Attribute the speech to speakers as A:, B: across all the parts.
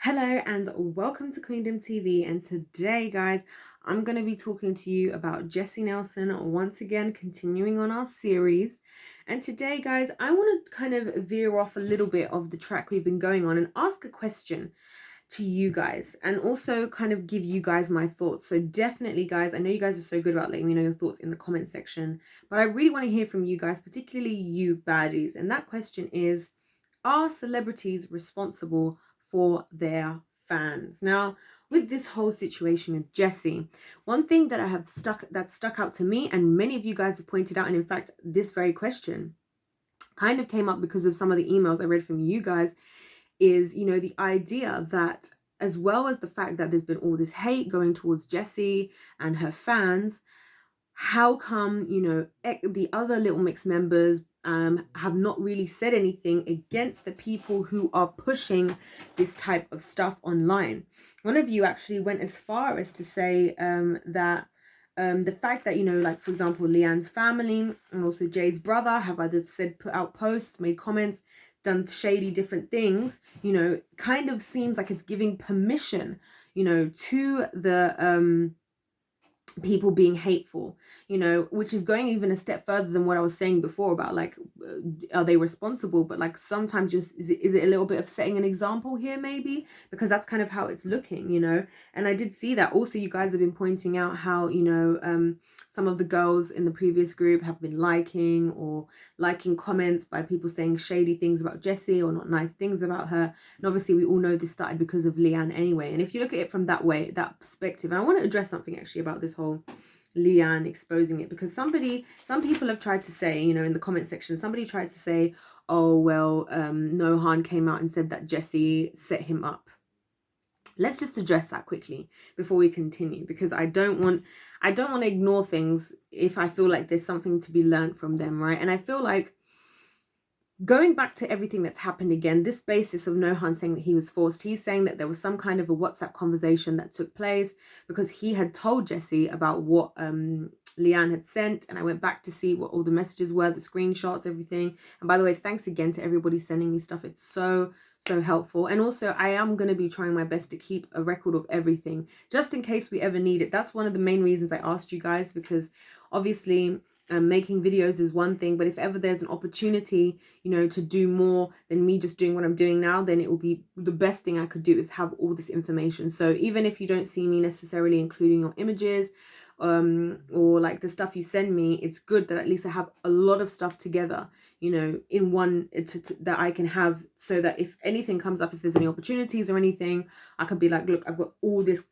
A: Hello and welcome to Queendom TV, and today guys I'm going to be talking to you about Jesy Nelson, once again continuing on our series. And today guys I want to kind of veer off a little bit of the track we've been going on and ask a question to you guys, and also kind of give you guys my thoughts. So definitely guys, I know you guys are so good about letting me know your thoughts in the comment section, but I really want to hear from you guys, particularly you baddies. And that question is, are celebrities responsible for their fans? Now, with this whole situation with Jesy, one thing that stuck out to me, and many of you guys have pointed out, and in fact this very question kind of came up because of some of the emails I read from you guys, is, the idea that, as well as the fact that there's been all this hate going towards Jesy and her fans, how come, the other Little Mix members have not really said anything against the people who are pushing this type of stuff online? One of you actually went as far as to say that the fact that, like, for example, Leanne's family and also Jay's brother have either put out posts, made comments, done shady different things, kind of seems like it's giving permission, to the people being hateful, which is going even a step further than what I was saying before about, like, are they responsible? But like, sometimes just is it a little bit of setting an example here, maybe, because that's kind of how it's looking, and I did see that also you guys have been pointing out how, some of the girls in the previous group have been liking comments by people saying shady things about Jesy or not nice things about her. And obviously we all know this started because of Leanne anyway. And if you look at it from that perspective, and I want to address something actually about this whole Leanne exposing it, because some people have tried to say, in the comment section, somebody tried to say, oh well, Nohan came out and said that Jesy set him up. Let's just address that quickly before we continue, because I don't want to ignore things if I feel like there's something to be learned from them, right? And I feel like, going back to everything that's happened again, this basis of Nohan saying that he was forced, he's saying that there was some kind of a WhatsApp conversation that took place because he had told Jesy about what Leanne had sent. And I went back to see what all the messages were, the screenshots, everything. And by the way, thanks again to everybody sending me stuff. It's so helpful. And also, I am going to be trying my best to keep a record of everything, just in case we ever need it. That's one of the main reasons I asked you guys, because obviously making videos is one thing, but if ever there's an opportunity, to do more than me just doing what I'm doing now, then it will be the best thing I could do, is have all this information. So even if you don't see me necessarily including your images, or like the stuff you send me, it's good that at least I have a lot of stuff together, in one that I can have, so that if anything comes up, if there's any opportunities or anything, I could be like, look, I've got all this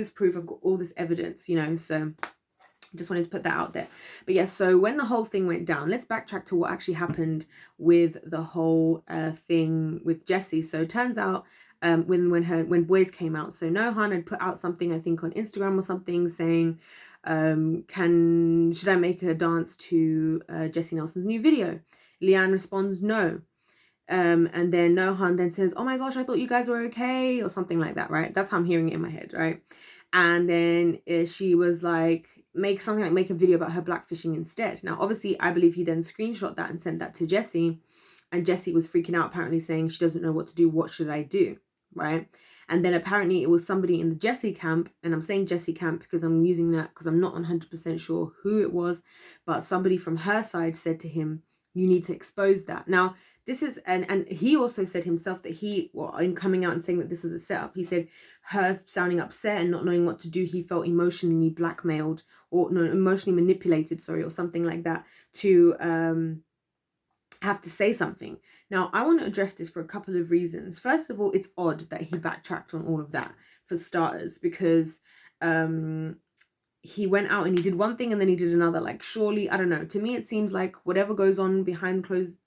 A: proof, I've got all this evidence, so just wanted to put that out there. But yes, so when the whole thing went down, let's backtrack to what actually happened with the whole thing with Jesy. So it turns out, when Boys came out, so Nohan had put out something, I think on Instagram or something, saying, should I make a dance to Jesy Nelson's new video? Leanne responds no. And then Nohan then says, oh my gosh, I thought you guys were okay, or something like that, right? That's how I'm hearing it in my head, right? And then she was like, make a video about her blackfishing instead. Now obviously I believe he then screenshot that and sent that to Jesy, and Jesy was freaking out, apparently saying she doesn't know what to do, what should I do, right? And then apparently it was somebody in the Jesy camp, and I'm saying Jesy camp because I'm using that because I'm not 100% sure who it was, but somebody from her side said to him, you need to expose that. Now this is, and he also said himself that in coming out and saying that this is a setup, he said her sounding upset and not knowing what to do, he felt emotionally blackmailed, or no, emotionally manipulated, or something like that, to have to say something. Now I want to address this for a couple of reasons. First of all, it's odd that he backtracked on all of that, for starters, because he went out and he did one thing and then he did another. Like, surely, I don't know, to me it seems like whatever goes on behind closed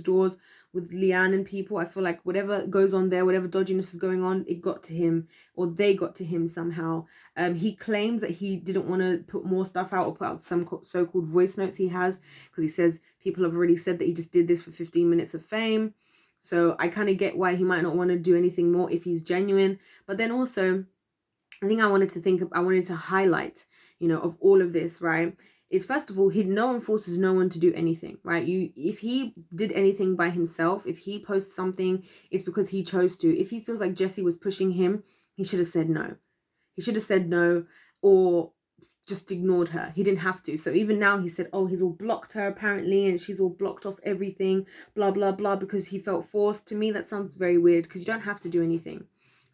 A: doors with Leanne and people, I feel like whatever goes on there, whatever dodginess is going on, it got to him, or they got to him somehow. He claims that he didn't want to put more stuff out, or put out some so-called voice notes he has, because he says people have already said that he just did this for 15 minutes of fame. So I kind of get why he might not want to do anything more if he's genuine. But then also, I think I wanted to highlight, of all of this, right, is, first of all, no one forces no one to do anything, right? If he did anything by himself, if he posts something, it's because he chose to. If he feels like Jesy was pushing him, he should have said no. He should have said no, or just ignored her. He didn't have to. So even now he said, oh, he's all blocked her apparently, and she's all blocked off everything, blah, blah, blah, because he felt forced. To me, that sounds very weird, because you don't have to do anything.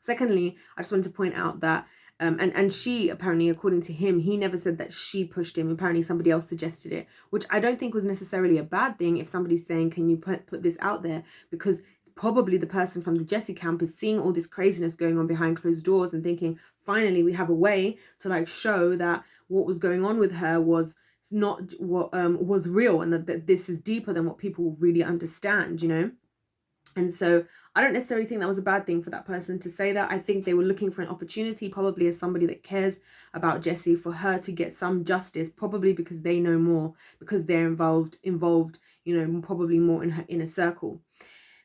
A: Secondly, I just wanted to point out that and she, apparently, according to him, he never said that she pushed him. Apparently somebody else suggested it, which I don't think was necessarily a bad thing if somebody's saying, can you put this out there? Because probably the person from the Jesy camp is seeing all this craziness going on behind closed doors and thinking, finally we have a way to like show that what was going on with her was not what was real, and that this is deeper than what people really understand, you know. And so I don't necessarily think that was a bad thing for that person to say that. I think they were looking for an opportunity, probably as somebody that cares about Jesy, for her to get some justice, probably because they know more, because they're involved, you know, probably more in her inner circle.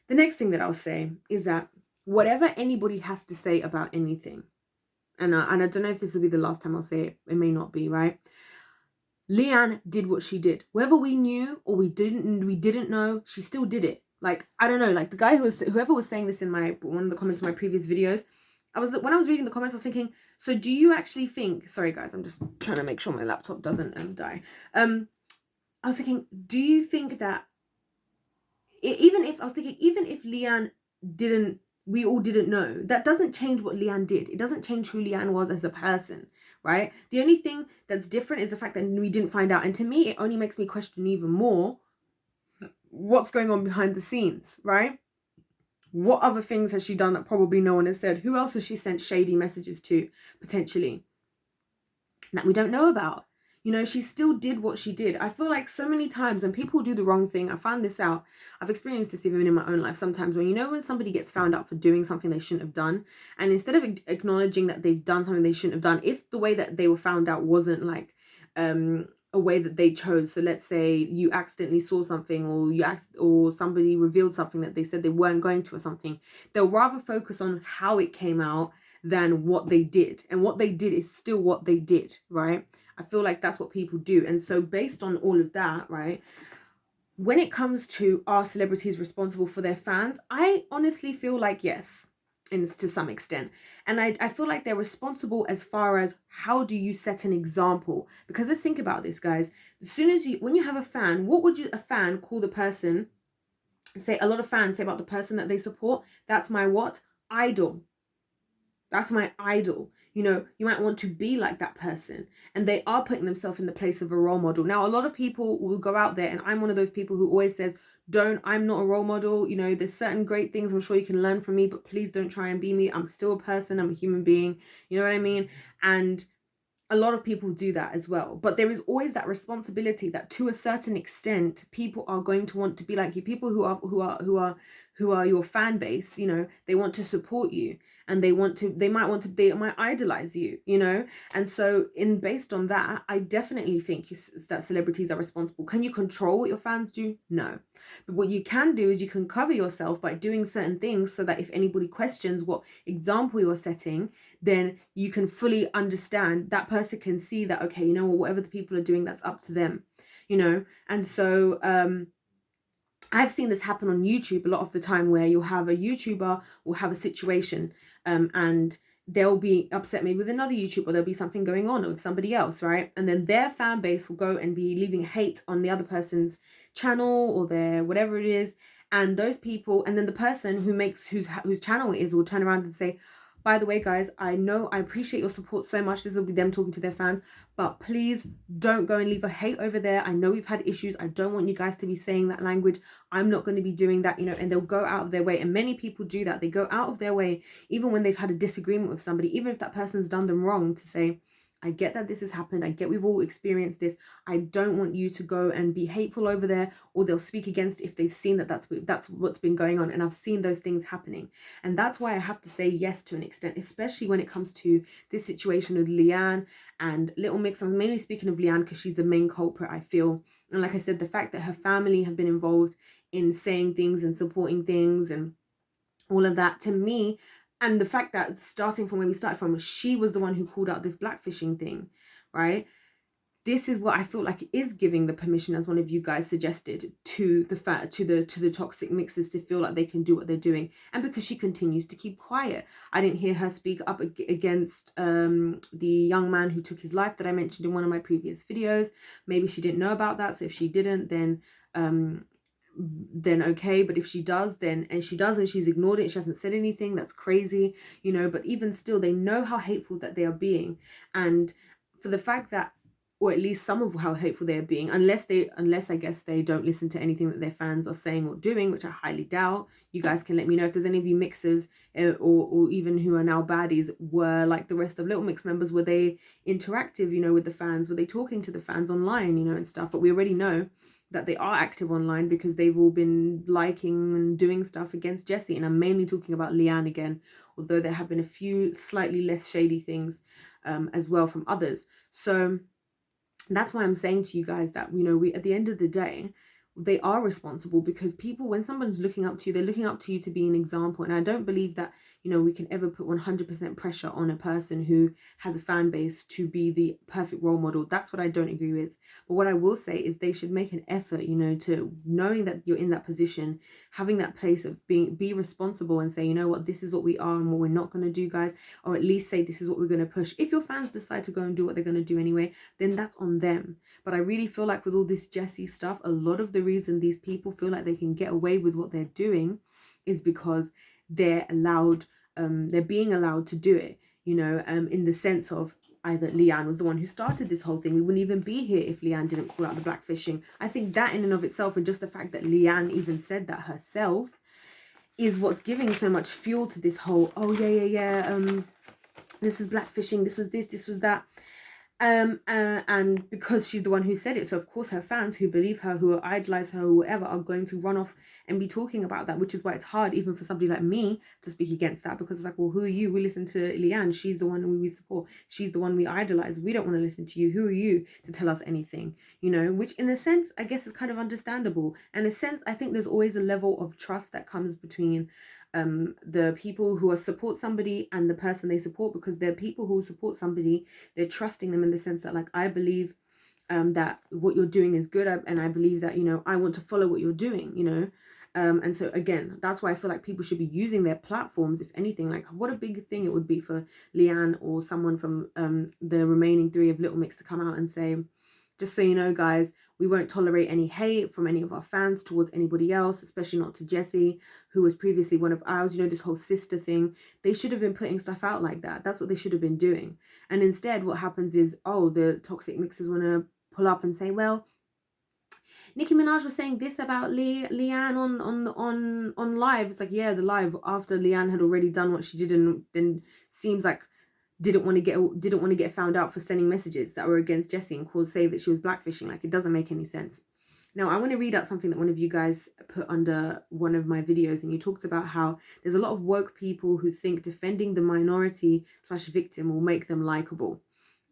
A: The next thing that I'll say is that whatever anybody has to say about anything, and I don't know if this will be the last time I'll say it, it may not be, right? Leanne did what she did. Whether we knew or we didn't know, she still did it. Like, I don't know, like the guy whoever was saying this in one of the comments in my previous videos, when I was reading the comments, I was thinking, so do you actually think, sorry guys, I'm just trying to make sure my laptop doesn't die. I was thinking, do you think that even if Leanne didn't, we all didn't know, that doesn't change what Leanne did. It doesn't change who Leanne was as a person, right? The only thing that's different is the fact that we didn't find out. And to me, it only makes me question even more what's going on behind the scenes, right? What other things has she done that probably no one has said? Who else has she sent shady messages to, potentially, that we don't know about? You know, she still did what she did. I feel like so many times when people do the wrong thing, I found this out, I've experienced this even in my own life sometimes, when somebody gets found out for doing something they shouldn't have done, and instead of acknowledging that they've done something they shouldn't have done, if the way that they were found out wasn't like a way that they chose, so let's say you accidentally saw something, or somebody revealed something that they said they weren't going to, or something, they'll rather focus on how it came out than what they did. And what they did is still what they did, right? I feel like that's what people do. And so based on all of that, right, when it comes to, are celebrities responsible for their fans, I honestly feel like yes, and to some extent. And I feel like they're responsible as far as, how do you set an example? Because let's think about this, guys. As soon as when you have a fan, what would a fan call the person? Say, a lot of fans say about the person that they support, that's my what? Idol. That's my idol. You know, you might want to be like that person, and they are putting themselves in the place of a role model. Now, a lot of people will go out there, and I'm one of those people who always says, I'm not a role model. You know, there's certain great things I'm sure you can learn from me, but please don't try and be me. I'm still a person. I'm a human being. You know what I mean? And a lot of people do that as well, but there is always that responsibility that, to a certain extent, people are going to want to be like you. People who are your fan base, you know, they want to support you, and they might idolize you, you know. And so based on that, I definitely think that celebrities are responsible. Can you control what your fans do? No. But what you can do is you can cover yourself by doing certain things, so that if anybody questions what example you're setting, then you can fully understand, that person can see that, okay, you know, whatever the people are doing, that's up to them, you know. And so I've seen this happen on YouTube a lot of the time, where you'll have a YouTuber will have a situation and they'll be upset maybe with another YouTuber, there'll be something going on with somebody else, right? And then their fan base will go and be leaving hate on the other person's channel or their whatever it is. And those people, and then the person whose channel it is, will turn around and say, by the way, guys, I appreciate your support so much. This will be them talking to their fans, but please don't go and leave a hate over there. I know we've had issues. I don't want you guys to be saying that language. I'm not going to be doing that, you know. And they'll go out of their way. And many people do that. They go out of their way, even when they've had a disagreement with somebody, even if that person's done them wrong, to say, I get that this has happened. I get we've all experienced this. I don't want you to go and be hateful over there, or they'll speak against if they've seen that that's what's been going on. And I've seen those things happening. And that's why I have to say yes to an extent, especially when it comes to this situation with Leanne and Little Mix. I'm mainly speaking of Leanne because she's the main culprit, I feel. And like I said, the fact that her family have been involved in saying things and supporting things and all of that, to me, and the fact that, starting from where we started from, she was the one who called out this blackfishing thing, right? this is what I feel like is giving the permission, as one of you guys suggested, to the toxic mixers to feel like they can do what they're doing. And because she continues to keep quiet, I didn't hear her speak up against the young man who took his life that I mentioned in one of my previous videos. Maybe she didn't know about that, so if she didn't, then okay. But if she does, then, and she does, and she's ignored it, she hasn't said anything, that's crazy, you know. But even still, they know how hateful that they are being. And for the fact that, or at least some of how hateful they're being, unless I guess they don't listen to anything that their fans are saying or doing, which I highly doubt. You guys can let me know if there's any of you mixers, or even who are now baddies, were like the rest of Little Mix members. Were they interactive, you know, with the fans? Were they talking to the fans online, you know, and stuff? But we already know that they are active online because they've all been liking and doing stuff against Jesy. And I'm mainly talking about Leanne again, although there have been a few slightly less shady things as well from others. So that's why I'm saying to you guys that, you know, we, at the end of the day, they are responsible, because people, when someone's looking up to you, they're looking up to you to be an example. And I don't believe that, you know, we can ever put 100% pressure on a person who has a fan base to be the perfect role model. That's what I don't agree with. But what I will say is they should make an effort, you know, to, knowing that you're in that position, having that place of be responsible and say, you know what, this is what we are and what we're not going to do, guys. Or at least say, this is what we're going to push. If your fans decide to go and do what they're going to do anyway, then that's on them. But I really feel like with all this Jesy stuff, a lot of the reason these people feel like they can get away with what they're doing is because they're allowed, they're being allowed to do it, you know, in the sense of, either Leanne was the one who started this whole thing. We wouldn't even be here if Leanne didn't call out the blackfishing. I think that in and of itself, and just the fact that Leanne even said that herself, is what's giving so much fuel to this whole, oh yeah, this was blackfishing, this was this, this was that. And because she's the one who said it, so of course her fans who believe her, who idolize her or whatever, are going to run off and be talking about that, which is why it's hard even for somebody like me to speak against that, because it's like, well, who are you? We listen to Leanne, she's the one we support, she's the one we idolize, we don't want to listen to you. Who are you to tell us anything, you know? Which in a sense I guess is kind of understandable. In a sense, I think there's always a level of trust that comes between the people who support somebody and the person they support, because they're people who support somebody, they're trusting them in the sense that, like, I believe that what you're doing is good, and I believe that, you know, I want to follow what you're doing, you know. And so again, that's why I feel like people should be using their platforms. If anything, like, what a big thing it would be for Leanne or someone from the remaining 3 of Little Mix to come out and say, just so you know, guys, we won't tolerate any hate from any of our fans towards anybody else, especially not to Jesy, who was previously one of ours. You know, this whole sister thing. They should have been putting stuff out like that. That's what they should have been doing. And instead, what happens is, oh, the toxic mixers want to pull up and say, well, Nicki Minaj was saying this about Leanne on live. It's like, yeah, the live after Leanne had already done what she did, and then seems like didn't want to get found out for sending messages that were against Jesy and say that she was blackfishing. Like, it doesn't make any sense. Now, I want to read out something that one of you guys put under one of my videos, and you talked about how there's a lot of woke people who think defending the minority / victim will make them likable.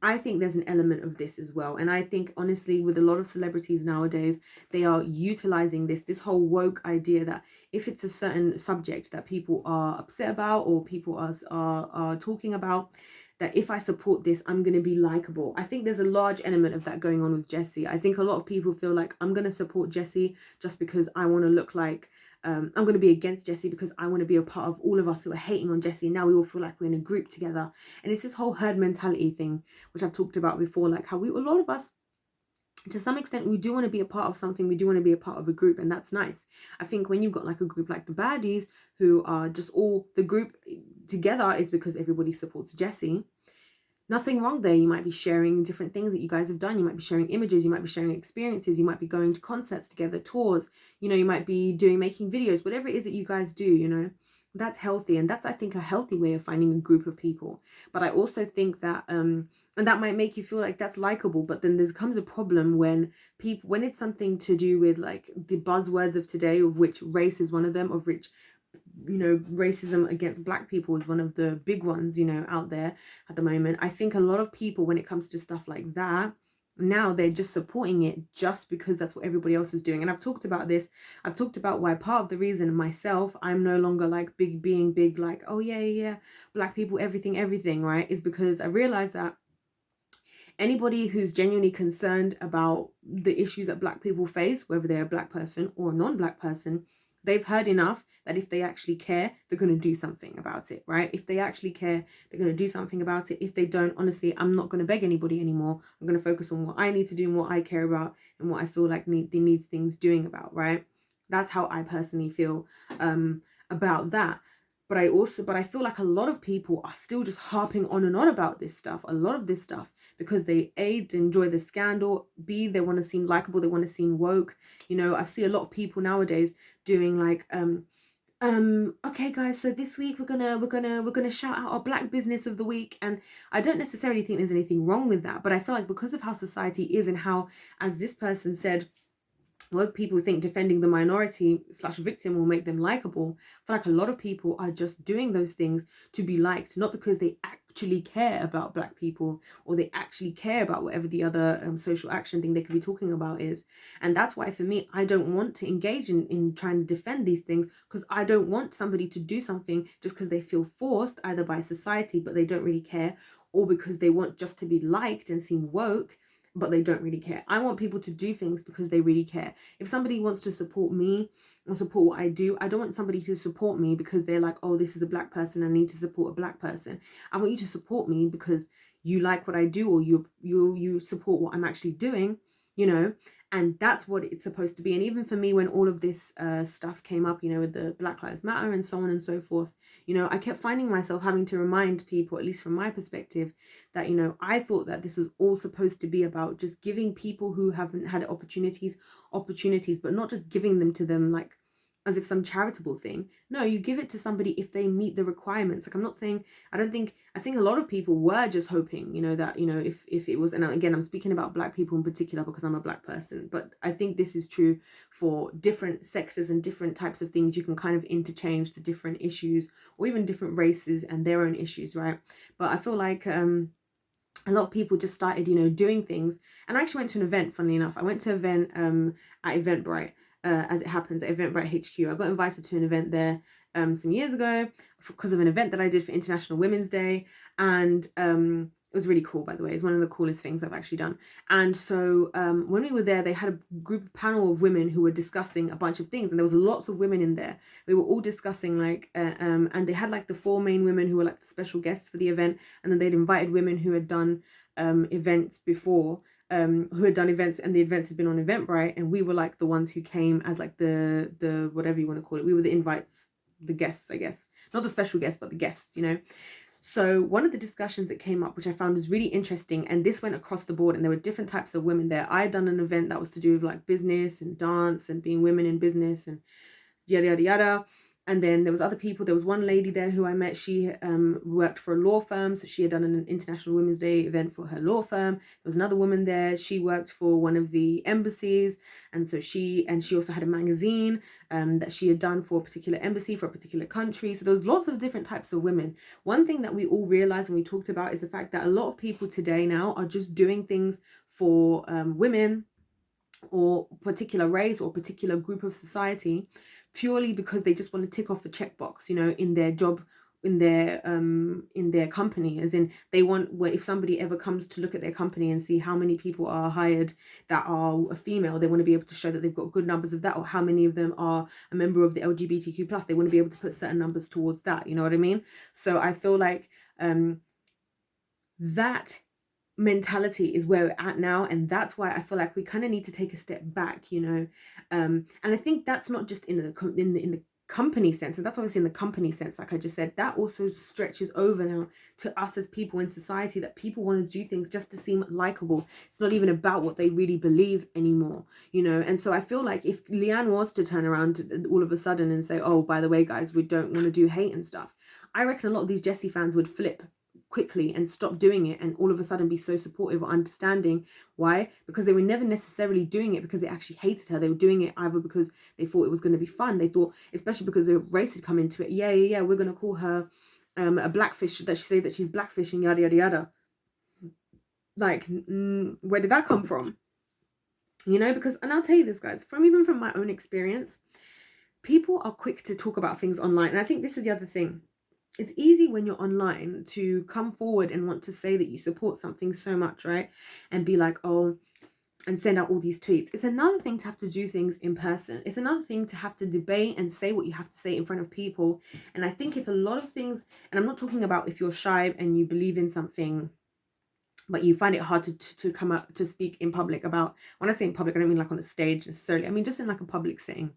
A: I think there's an element of this as well. And I think, honestly, with a lot of celebrities nowadays, they are utilizing this whole woke idea that if it's a certain subject that people are upset about, or people are talking about, that if I support this, I'm going to be likable. I think there's a large element of that going on with Jesy. I think a lot of people feel like, I'm going to support Jesy just because I want to look like, I'm going to be against Jesy because I want to be a part of all of us who are hating on Jesy. Now we all feel like we're in a group together. And it's this whole herd mentality thing, which I've talked about before, like how a lot of us, to some extent, we do want to be a part of something. We do want to be a part of a group, and that's nice. I think when you've got like a group like the Baddies, who are just all, the group together is because everybody supports Jesy. Nothing wrong there. You might be sharing different things that you guys have done. You might be sharing images. You might be sharing experiences. You might be going to concerts together, tours. You know, you might be making videos, whatever it is that you guys do, you know. That's healthy, and that's, I think, a healthy way of finding a group of people. But I also think that and that might make you feel like that's likable, but then there comes a problem when it's something to do with like the buzzwords of today, of which race is one of them, of which, you know, racism against black people is one of the big ones, you know, out there at the moment. I think a lot of people, when it comes to stuff like that, now they're just supporting it just because that's what everybody else is doing. And I've talked about this. I've talked about why part of the reason myself, I'm no longer like being big, like, oh yeah, black people, everything, right, is because I realized that Anybody who's genuinely concerned about the issues that Black people face, whether they're a Black person or a non-Black person, they've heard enough that if they actually care, they're going to do something about it, right? If they actually care, they're going to do something about it. If they don't, honestly, I'm not going to beg anybody anymore. I'm going to focus on what I need to do and what I care about and what I feel like needs things doing about, right? That's how I personally feel about that. But I feel like a lot of people are still just harping on and on about this stuff, a lot of this stuff, because they A, enjoy the scandal, B, they want to seem likable, they want to seem woke. You know, I see a lot of people nowadays doing like okay guys, so this week we're gonna shout out our Black business of the week. And I don't necessarily think there's anything wrong with that, but I feel like because of how society is and how, as this person said, woke people think defending the minority slash victim will make them likable. I feel like a lot of people are just doing those things to be liked, not because they actually care about Black people or they actually care about whatever the other social action thing they could be talking about is. And that's why for me, I don't want to engage in trying to defend these things, because I don't want somebody to do something just because they feel forced either by society but they don't really care, or because they want just to be liked and seem woke but they don't really care. I want people to do things because they really care. If somebody wants to support me or support what I do, I don't want somebody to support me because they're like, oh, this is a Black person, I need to support a Black person. I want you to support me because you like what I do, or you support what I'm actually doing, you know. And that's what it's supposed to be. And even for me, when all of this stuff came up, you know, with the Black Lives Matter and so on and so forth, you know, I kept finding myself having to remind people, at least from my perspective, that, you know, I thought that this was all supposed to be about just giving people who haven't had opportunities, but not just giving them to them like as if some charitable thing. No, you give it to somebody if they meet the requirements. Like, I'm not saying, I think a lot of people were just hoping, you know, that, you know, if it was, and again, I'm speaking about Black people in particular because I'm a Black person, but I think this is true for different sectors and different types of things. You can kind of interchange the different issues, or even different races and their own issues, right? But I feel like a lot of people just started, you know, doing things. And I actually went to an event, funnily enough. I went to an event at Eventbrite, as it happens, at Eventbrite HQ. I got invited to an event there some years ago because of an event that I did for International Women's Day. And it was really cool, by the way. It's one of the coolest things I've actually done. And so when we were there, they had a panel of women who were discussing a bunch of things. And there was lots of women in there. We were all discussing like, and they had like the 4 main women who were like the special guests for the event. And then they'd invited women who had done events before, who had done events, and the events had been on Eventbrite. And we were like the ones who came as like the whatever you want to call it. We were the invites, the guests, I guess. Not the special guests, but the guests, you know. So one of the discussions that came up, which I found was really interesting, and this went across the board, and there were different types of women there. I had done an event that was to do with like business and dance and being women in business and yada, yada, yada. And then there was other people. There was one lady there who I met. She worked for a law firm. So she had done an International Women's Day event for her law firm. There was another woman there. She worked for one of the embassies. And so she also had a magazine that she had done for a particular embassy, for a particular country. So there was lots of different types of women. One thing that we all realized and we talked about is the fact that a lot of people today now are just doing things for women or particular race or particular group of society, purely because they just want to tick off a checkbox, you know, in their job, in their company. As in, they want, well, if somebody ever comes to look at their company and see how many people are hired that are a female, they want to be able to show that they've got good numbers of that, or how many of them are a member of the LGBTQ plus. They want to be able to put certain numbers towards that, you know what I mean? So I feel like that mentality is where we're at now, and that's why I feel like we kind of need to take a step back, you know. And I think that's not just in the company sense, and that's obviously in the company sense, like I just said. That also stretches over now to us as people in society, that people want to do things just to seem likable. It's not even about what they really believe anymore, you know. And so I feel like if Leanne was to turn around all of a sudden and say, oh, by the way guys, we don't want to do hate and stuff, I reckon a lot of these Jesy fans would flip quickly and stop doing it, and all of a sudden be so supportive or understanding. Why? Because they were never necessarily doing it because they actually hated her. They were doing it either because they thought it was going to be fun. They thought, especially because the race had come into it, yeah, we're going to call her a blackfish, that she say that she's blackfish and yada yada yada. Like, where did that come from? You know, because, and I'll tell you this, guys, from my own experience, people are quick to talk about things online. And I think this is the other thing. it's easy when you're online to come forward and want to say that you support something so much, right? And be like, oh, and send out all these tweets. It's another thing to have to do things in person. It's another thing to have to debate and say what you have to say in front of people. And I think if a lot of things, and I'm not talking about if you're shy and you believe in something, but you find it hard to come up to speak in public about, when I say in public, I don't mean like on a stage necessarily. I mean just in like a public setting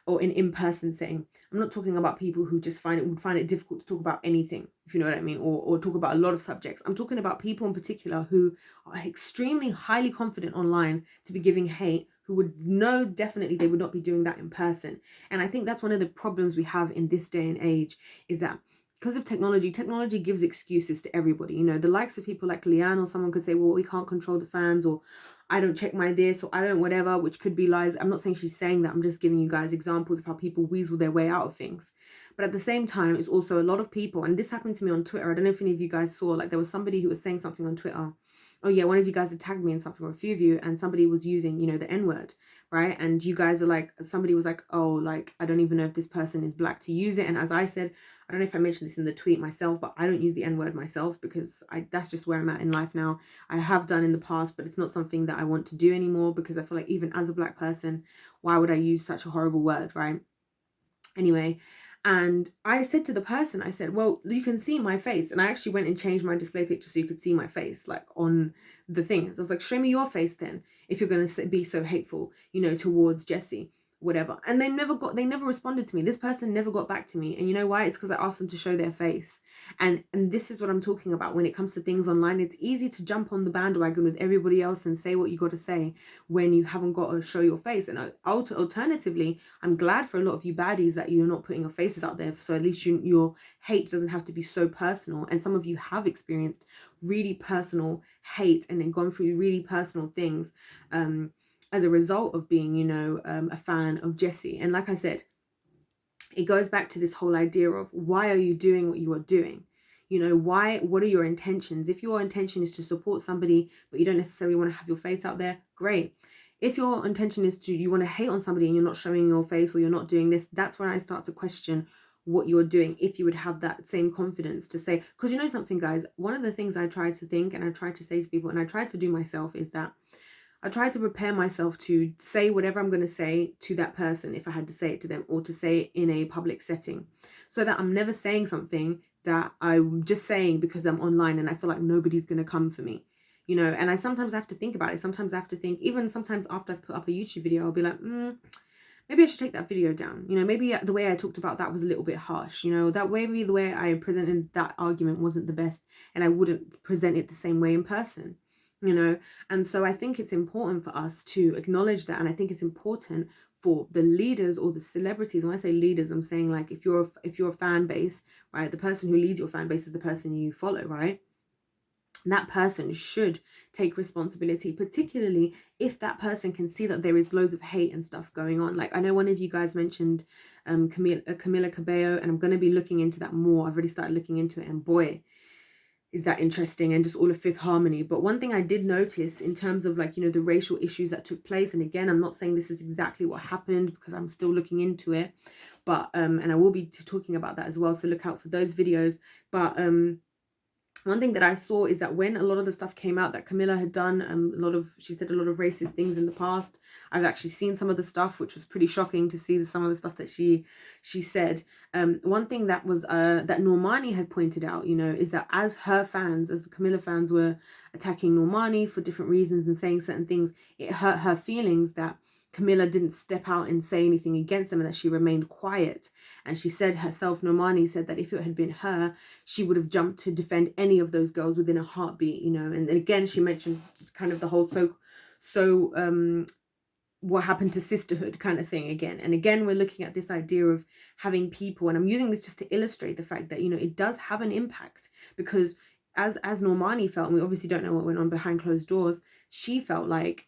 A: or an in-person setting. I'm not talking about people who just would find it difficult to talk about anything, if you know what I mean, or talk about a lot of subjects. I'm talking about people in particular who are extremely highly confident online to be giving hate, who would know definitely they would not be doing that in person. And I think that's one of the problems we have in this day and age, is that because of technology gives excuses to everybody. You know, the likes of people like Leanne, or someone could say, well, we can't control the fans, or I don't check my this, or I don't whatever, which could be lies. I'm not saying she's saying that. I'm just giving you guys examples of how people weasel their way out of things. But at the same time, it's also a lot of people, and this happened to me on Twitter. I don't know if any of you guys saw, like there was somebody who was saying something on Twitter. Oh yeah, one of you guys had tagged me in something, or a few of you, and somebody was using, you know, the N-word, right? And you guys are like, somebody was like, oh, like, I don't even know if this person is black to use it. And as I said, I don't know if I mentioned this in the tweet myself, but I don't use the N-word myself because that's just where I'm at in life now. I have done in the past, but it's not something that I want to do anymore, because I feel like even as a black person, why would I use such a horrible word, right? Anyway, and I said to the person, I said, well, you can see my face. And I actually went and changed my display picture so you could see my face, like on the things. I was like, show me your face then, if you're going to be so hateful, you know, towards Jesy, whatever. And they never responded to me. This person never got back to me. And you know why? It's because I asked them to show their face. And this is what I'm talking about when it comes to things online. It's easy to jump on the bandwagon with everybody else and say what you got to say when you haven't got to show your face. And alternatively, I'm glad for a lot of you baddies that you're not putting your faces out there, so at least your hate doesn't have to be so personal. And some of you have experienced really personal hate and then gone through really personal things as a result of being, you know, a fan of Jesy. And like I said, it goes back to this whole idea of, why are you doing what you are doing? You know, what are your intentions? If your intention is to support somebody, but you don't necessarily want to have your face out there, great. If your intention is you want to hate on somebody and you're not showing your face, or you're not doing this, that's when I start to question what you're doing. If you would have that same confidence to say, because you know something, guys, one of the things I try to think and I try to say to people, and I try to do myself, is that I try to prepare myself to say whatever I'm going to say to that person, if I had to say it to them, or to say it in a public setting, so that I'm never saying something that I'm just saying because I'm online and I feel like nobody's going to come for me, you know. And I sometimes have to think about it. Sometimes I have to think, even sometimes after I've put up a YouTube video, I'll be like, maybe I should take that video down. You know, maybe the way I talked about that was a little bit harsh. You know, that maybe the way I presented that argument wasn't the best, and I wouldn't present it the same way in person. You know, and so I think it's important for us to acknowledge that, and I think it's important for the leaders or the celebrities. When I say leaders, I'm saying like if you're a fan base, right, the person who leads your fan base is the person you follow, right? That person should take responsibility, particularly if that person can see that there is loads of hate and stuff going on. Like I know one of you guys mentioned Camila Cabello, and I'm going to be looking into that more. I've already started looking into it, and boy, is that interesting, and just all of Fifth Harmony. But one thing I did notice in terms of, like, you know, the racial issues that took place, and again, I'm not saying this is exactly what happened because I'm still looking into it, but and I will be talking about that as well, so look out for those videos. But one thing that I saw is that when a lot of the stuff came out that Camilla had done, she said a lot of racist things in the past. I've actually seen some of the stuff, which was pretty shocking to see some of the stuff that she said. One thing that was that Normani had pointed out, you know, is that as the Camilla fans were attacking Normani for different reasons and saying certain things, it hurt her feelings that Camilla didn't step out and say anything against them, and that she remained quiet. And she said herself, Normani said, that if it had been her, she would have jumped to defend any of those girls within a heartbeat, you know. And again, she mentioned kind of the whole what happened to sisterhood kind of thing again. And again, we're looking at this idea of having people, and I'm using this just to illustrate the fact that, you know, it does have an impact, because as Normani felt, and we obviously don't know what went on behind closed doors, she felt like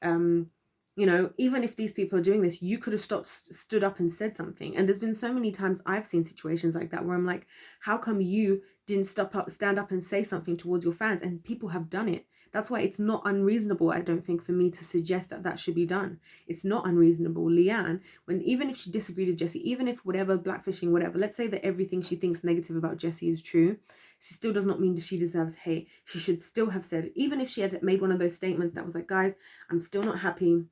A: you know, even if these people are doing this, you could have stood up and said something. And there's been so many times I've seen situations like that where I'm like, how come you didn't stand up and say something towards your fans, and people have done it. That's why it's not unreasonable, I don't think, for me to suggest that that should be done. It's not unreasonable. Leanne, when, even if she disagreed with Jesy, even if whatever, blackfishing, whatever, let's say that everything she thinks negative about Jesy is true, she still does not mean that she deserves hate. She should still have said, even if she had made one of those statements that was like, guys, I'm still not happy.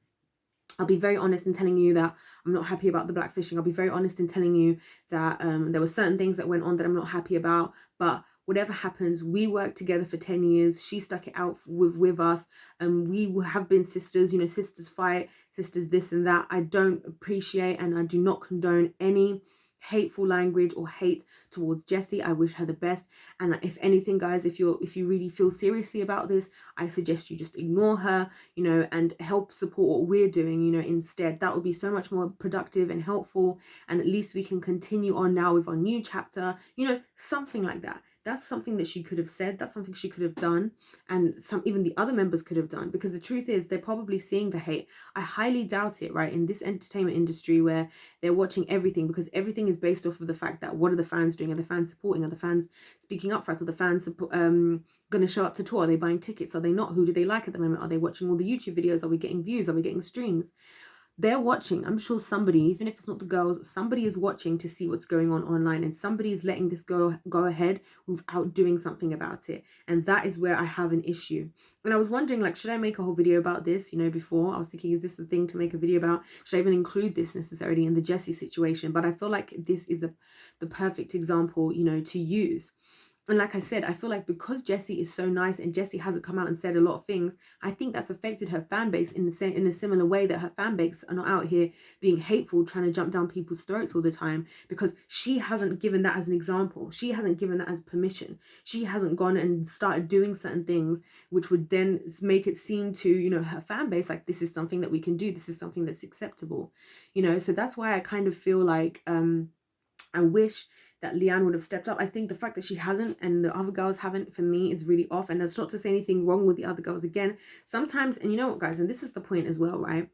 A: I'll be very honest in telling you that I'm not happy about the blackfishing. I'll be very honest in telling you that there were certain things that went on that I'm not happy about. But whatever happens, we worked together for 10 years. She stuck it out with us. We have been sisters, you know, sisters fight, sisters this and that. I don't appreciate and I do not condone any hateful language or hate towards Jesy. I wish her the best. And if anything, guys, if you really feel seriously about this, I suggest you just ignore her, you know, and help support what we're doing, you know, instead. That would be so much more productive and helpful, and at least we can continue on now with our new chapter, you know, something like that. That's something that she could have said. That's something she could have done, and even the other members could have done, because the truth is they're probably seeing the hate. I highly doubt it, right, in this entertainment industry where they're watching everything, because everything is based off of the fact that what are the fans doing? Are the fans supporting? Are the fans speaking up for us? Are the fans going to show up to tour? Are they buying tickets? Are they not? Who do they like at the moment? Are they watching all the YouTube videos? Are we getting views? Are we getting streams? They're watching. I'm sure somebody, even if it's not the girls, somebody is watching to see what's going on online, and somebody is letting this go ahead without doing something about it. And that is where I have an issue. And I was wondering, like, should I make a whole video about this? You know, before I was thinking, is this the thing to make a video about? Should I even include this necessarily in the Jesy situation? But I feel like this is the perfect example, you know, to use. And like I said, I feel like because Jesy is so nice and Jesy hasn't come out and said a lot of things, I think that's affected her fan base in a similar way that her fan base are not out here being hateful, trying to jump down people's throats all the time, because she hasn't given that as an example. She hasn't given that as permission. She hasn't gone and started doing certain things which would then make it seem to, you know, her fan base like this is something that we can do. This is something that's acceptable, you know. So that's why I kind of feel like I wish that Leanne would have stepped up. I think the fact that she hasn't and the other girls haven't, for me, is really off. And that's not to say anything wrong with the other girls. Again, sometimes, and you know what, guys, and this is the point as well, right?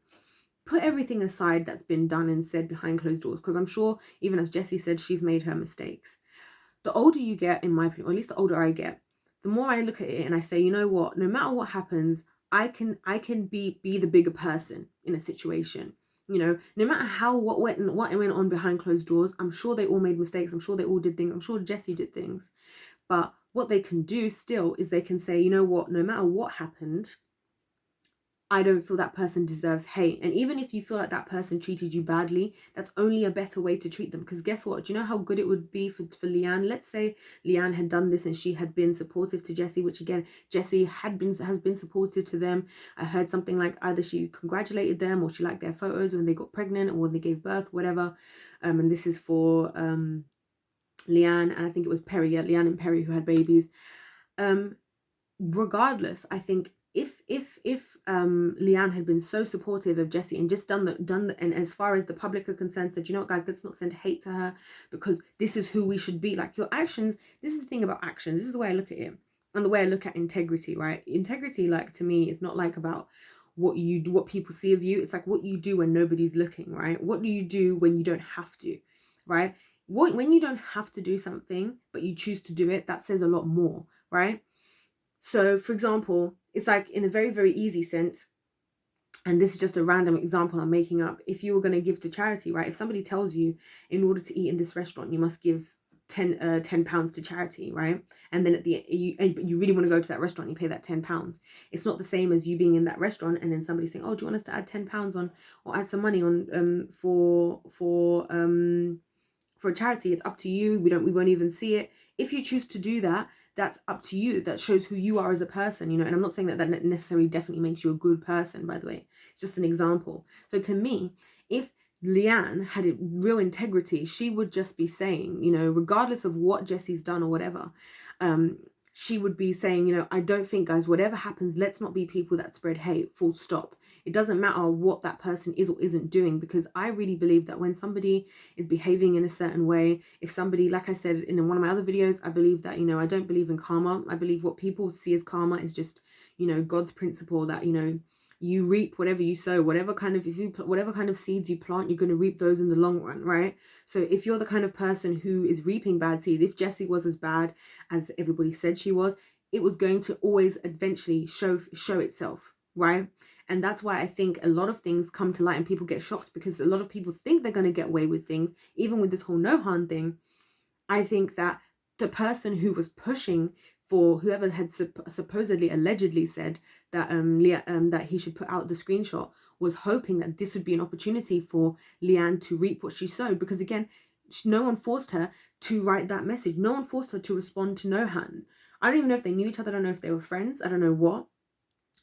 A: Put everything aside that's been done and said behind closed doors, because I'm sure, even as Jesy said, she's made her mistakes. The older you get, in my opinion, or at least the older I get, the more I look at it and I say, you know what, no matter what happens, I can be the bigger person in a situation. You know, no matter what went on behind closed doors, I'm sure they all made mistakes. I'm sure they all did things. I'm sure Jesy did things. But what they can do still is they can say, you know what, no matter what happened, I don't feel that person deserves hate. And even if you feel like that person treated you badly, that's only a better way to treat them. Because guess what? Do you know how good it would be for Leanne? Let's say Leanne had done this and she had been supportive to Jesy, which again, Jesy has been supportive to them. I heard something like either she congratulated them or she liked their photos when they got pregnant or when they gave birth, whatever. And this is for Leanne, and I think it was Perry, yeah, Leanne and Perry, who had babies. Regardless, I think if Leanne had been so supportive of Jesy and just done and as far as the public are concerned, said, you know what, guys, let's not send hate to her because this is who we should be. Like, your actions, this is the thing about actions, this is the way I look at it and the way I look at integrity, right? Integrity, like, to me, is not like about what you do, what people see of you. It's like what you do when nobody's looking, right? What do you do when you don't have to, right? When you don't have to do something but you choose to do it, that says a lot more, right? So, for example, it's like in a very, very easy sense, and this is just a random example I'm making up. If you were going to give to charity, right? If somebody tells you in order to eat in this restaurant, you must give 10 pounds to charity, right? And then at the you really want to go to that restaurant, you pay that 10 pounds. It's not the same as you being in that restaurant and then somebody saying, oh, do you want us to add 10 pounds on, or add some money on for a charity? It's up to you. We won't even see it. If you choose to do that, that's up to you. That shows who you are as a person, you know. And I'm not saying that necessarily definitely makes you a good person, by the way. It's just an example. So to me, if Leanne had a real integrity, she would just be saying, you know, regardless of what Jessy's done or whatever, she would be saying, you know, I don't think, guys, whatever happens, let's not be people that spread hate, full stop. It doesn't matter what that person is or isn't doing, because I really believe that when somebody is behaving in a certain way, if somebody, like I said in one of my other videos, I believe that, you know, I don't believe in karma. I believe what people see as karma is just, you know, God's principle that, you know, you reap whatever you sow. Whatever kind of seeds you plant, you're going to reap those in the long run, right? So if you're the kind of person who is reaping bad seeds, if Jesy was as bad as everybody said she was, it was going to always eventually show itself, right? And that's why I think a lot of things come to light and people get shocked, because a lot of people think they're going to get away with things, even with this whole no harm thing. I think that the person who was pushing for whoever had supposedly allegedly said that that he should put out the screenshot was hoping that this would be an opportunity for Leanne to reap what she sowed, because again, no one forced her to write that message. No one forced her to respond to Nohan. I don't even know if they knew each other. I don't know if they were friends. I don't know what.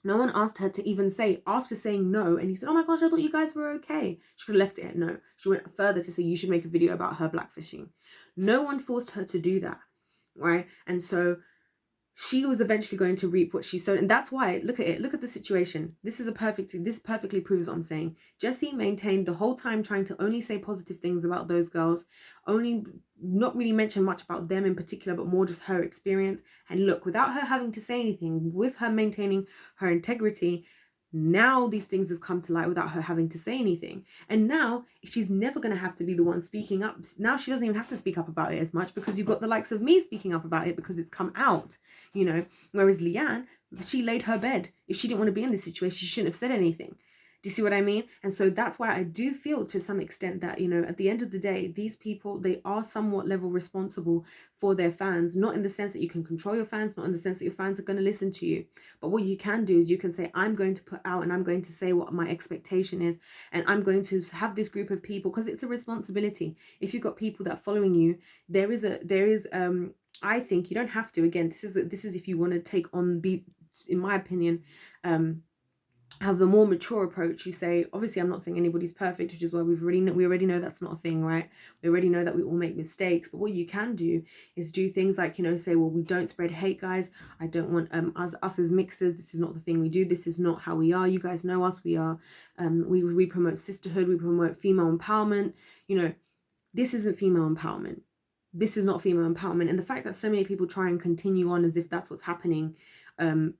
A: No one asked her to even say, after saying no, and he said, oh my gosh, I thought you guys were okay. She could have left it at no. She went further to say, you should make a video about her blackfishing. No one forced her to do that, right? And so she was eventually going to reap what she sowed. And that's why, look at it, look at the situation. This perfectly proves what I'm saying. Jesy maintained the whole time trying to only say positive things about those girls, only not really mention much about them in particular, but more just her experience. And look, without her having to say anything, with her maintaining her integrity, now these things have come to light without her having to say anything. And now she's never going to have to be the one speaking up. Now she doesn't even have to speak up about it as much, because you've got the likes of me speaking up about it because it's come out, you know. Whereas Leanne, she laid her bed. If she didn't want to be in this situation, she shouldn't have said anything. Do you see what I mean? And so that's why I do feel to some extent that, you know, at the end of the day, these people, they are somewhat level responsible for their fans, not in the sense that you can control your fans, not in the sense that your fans are going to listen to you. But what you can do is you can say, I'm going to put out and I'm going to say what my expectation is. And I'm going to have this group of people, because it's a responsibility. If you've got people that are following you, I think you don't have to, again, this is if you want to take on, in my opinion, have the more mature approach. You say, obviously I'm not saying anybody's perfect, which is why we already know that's not a thing, right? We already know that we all make mistakes. But what you can do is do things like, you know, say, well, we don't spread hate, guys. I don't want us as mixers, this is not the thing we do, this is not how we are. You guys know us. We are we promote sisterhood, we promote female empowerment. You know, this isn't female empowerment. This is not female empowerment. And the fact that so many people try and continue on as if that's what's happening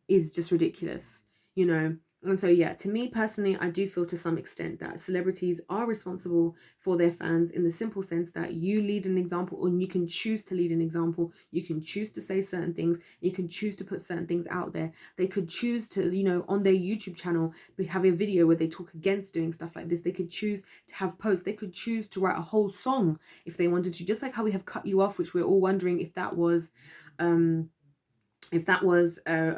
A: is just ridiculous, you know. And so, yeah, to me personally, I do feel to some extent that celebrities are responsible for their fans, in the simple sense that you lead an example, and you can choose to lead an example. You can choose to say certain things. You can choose to put certain things out there. They could choose to, you know, on their YouTube channel, have a video where they talk against doing stuff like this. They could choose to have posts. They could choose to write a whole song if they wanted to, just like how we have Cut You Off, which we're all wondering if that was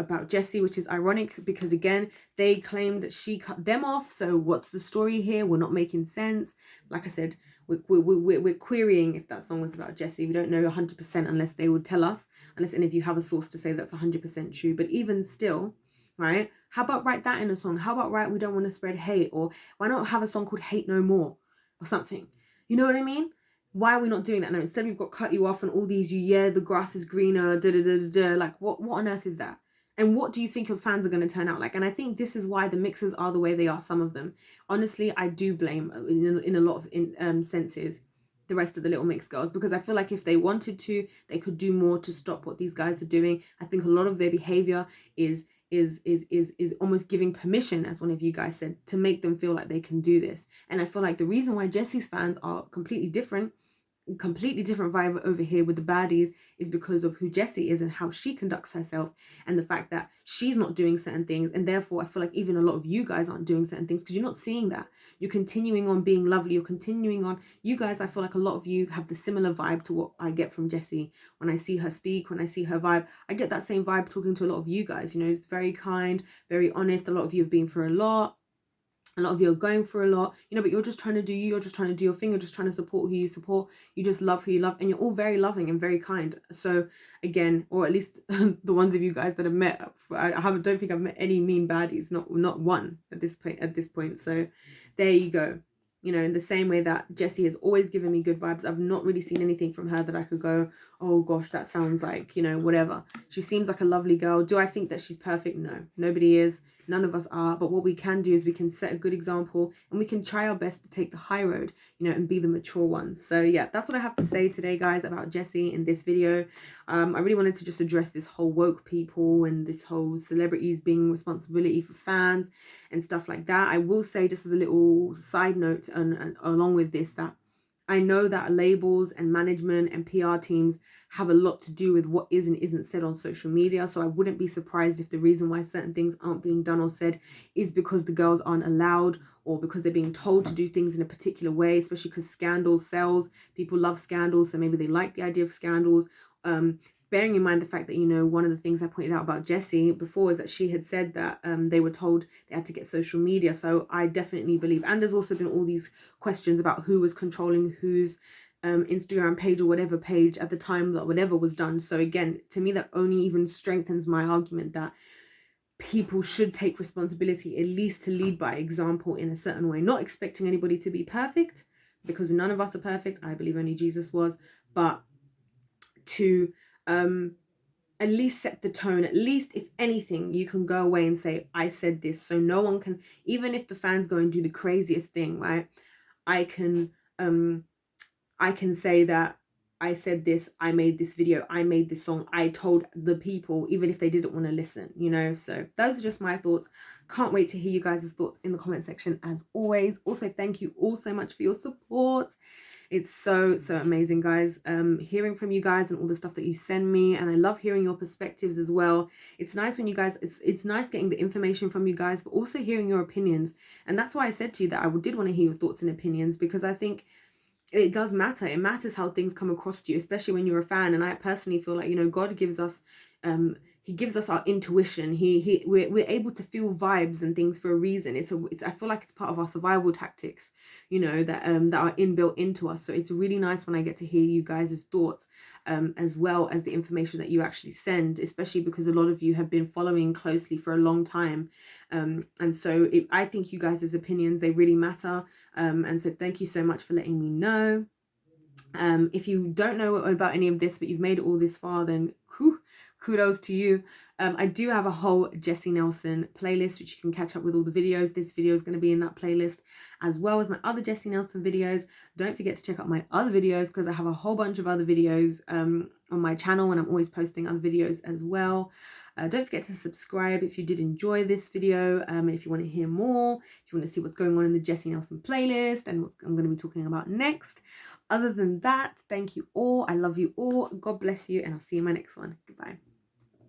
A: about Jesy, which is ironic because, again, they claimed that she cut them off. So what's the story here? We're not making sense. Like I said, we're querying if that song was about Jesy. We don't know 100% unless they would tell us, unless any of you have a source to say that's 100% true. But even still, right? How about write that in a song? How about write, we don't want to spread hate? Or why not have a song called Hate No More or something? You know what I mean? Why are we not doing that? No, instead we've got Cut You Off and all these, the grass is greener, like what on earth is that? And what do you think your fans are going to turn out like? And I think this is why the mixers are the way they are, some of them. Honestly, I do blame, in a lot of senses, the rest of the Little Mix girls, because I feel like if they wanted to, they could do more to stop what these guys are doing. I think a lot of their behavior is almost giving permission, as one of you guys said, to make them feel like they can do this. And I feel like the reason why Jesy's fans are completely different vibe over here with the baddies is because of who Jesy is and how she conducts herself, and the fact that she's not doing certain things. And therefore I feel like even a lot of you guys aren't doing certain things because you're not seeing that. You're continuing on being lovely. You're continuing on. You guys, I feel like a lot of you have the similar vibe to what I get from Jesy. When I see her speak, when I see her vibe, I get that same vibe talking to a lot of you guys. You know, it's very kind, very honest. A lot of you have been through a lot. A lot of you are going for a lot, you know, but you're just trying to do you. You're just trying to do your thing. You're just trying to support who you support. You just love who you love, and you're all very loving and very kind. So again, or at least the ones of you guys that I've met, don't think I've met any mean baddies, not one at this point. So there you go. You know, in the same way that Jesy has always given me good vibes, I've not really seen anything from her that I could go, oh gosh, that sounds like, you know, whatever. She seems like a lovely girl. Do I think that she's perfect? No, nobody is. None of us are. But what we can do is we can set a good example, and we can try our best to take the high road, you know, and be the mature ones. So yeah, that's what I have to say today, guys, about Jesy in this video. I really wanted to just address this whole woke people and this whole celebrities being responsibility for fans and stuff like that. I will say, just as a little side note, and along with this, that I know that labels and management and PR teams have a lot to do with what is and isn't said on social media. So I wouldn't be surprised if the reason why certain things aren't being done or said is because the girls aren't allowed, or because they're being told to do things in a particular way, especially because scandals sells. People love scandals, so maybe they like the idea of scandals. Bearing in mind the fact that, you know, one of the things I pointed out about Jesy before is that she had said that they were told they had to get social media. So I definitely believe, and there's also been all these questions about who was controlling whose Instagram page or whatever page at the time that whatever was done. So again, to me, that only even strengthens my argument that people should take responsibility, at least to lead by example in a certain way, not expecting anybody to be perfect, because none of us are perfect. I believe only Jesus was, but to at least set the tone. At least, if anything, you can go away and say, I said this, so no one can, even if the fans go and do the craziest thing, right? I can say that I said this, I made this video, I made this song, I told the people, even if they didn't want to listen, you know. So those are just my thoughts. Can't wait to hear you guys' thoughts in the comment section as always. Also, thank you all so much for your support. It's so amazing, guys, hearing from you guys and all the stuff that you send me, and I love hearing your perspectives as well. It's nice when you guys, it's nice getting the information from you guys, but also hearing your opinions. And that's why I said to you that I did want to hear your thoughts and opinions, because I think it does matter. It matters how things come across to you, especially when you're a fan. And I personally feel like, you know, God gives us he gives us our intuition. We're able to feel vibes and things for a reason. It's I feel like it's part of our survival tactics, you know, that that are inbuilt into us. So it's really nice when I get to hear you guys' thoughts, as well as the information that you actually send, especially because a lot of you have been following closely for a long time. And so I think you guys' opinions, they really matter. And so thank you so much for letting me know. If you don't know about any of this, but you've made it all this far, then kudos to you. I do have a whole Jesy Nelson playlist, which you can catch up with all the videos. This video is going to be in that playlist, as well as my other Jesy Nelson videos. Don't forget to check out my other videos, because I have a whole bunch of other videos on my channel, and I'm always posting other videos as well. Don't forget to subscribe if you did enjoy this video, and if you want to hear more, if you want to see what's going on in the Jesy Nelson playlist and what I'm going to be talking about next. Other than that, thank you all. I love you all. God bless you, and I'll see you in my next one. Goodbye.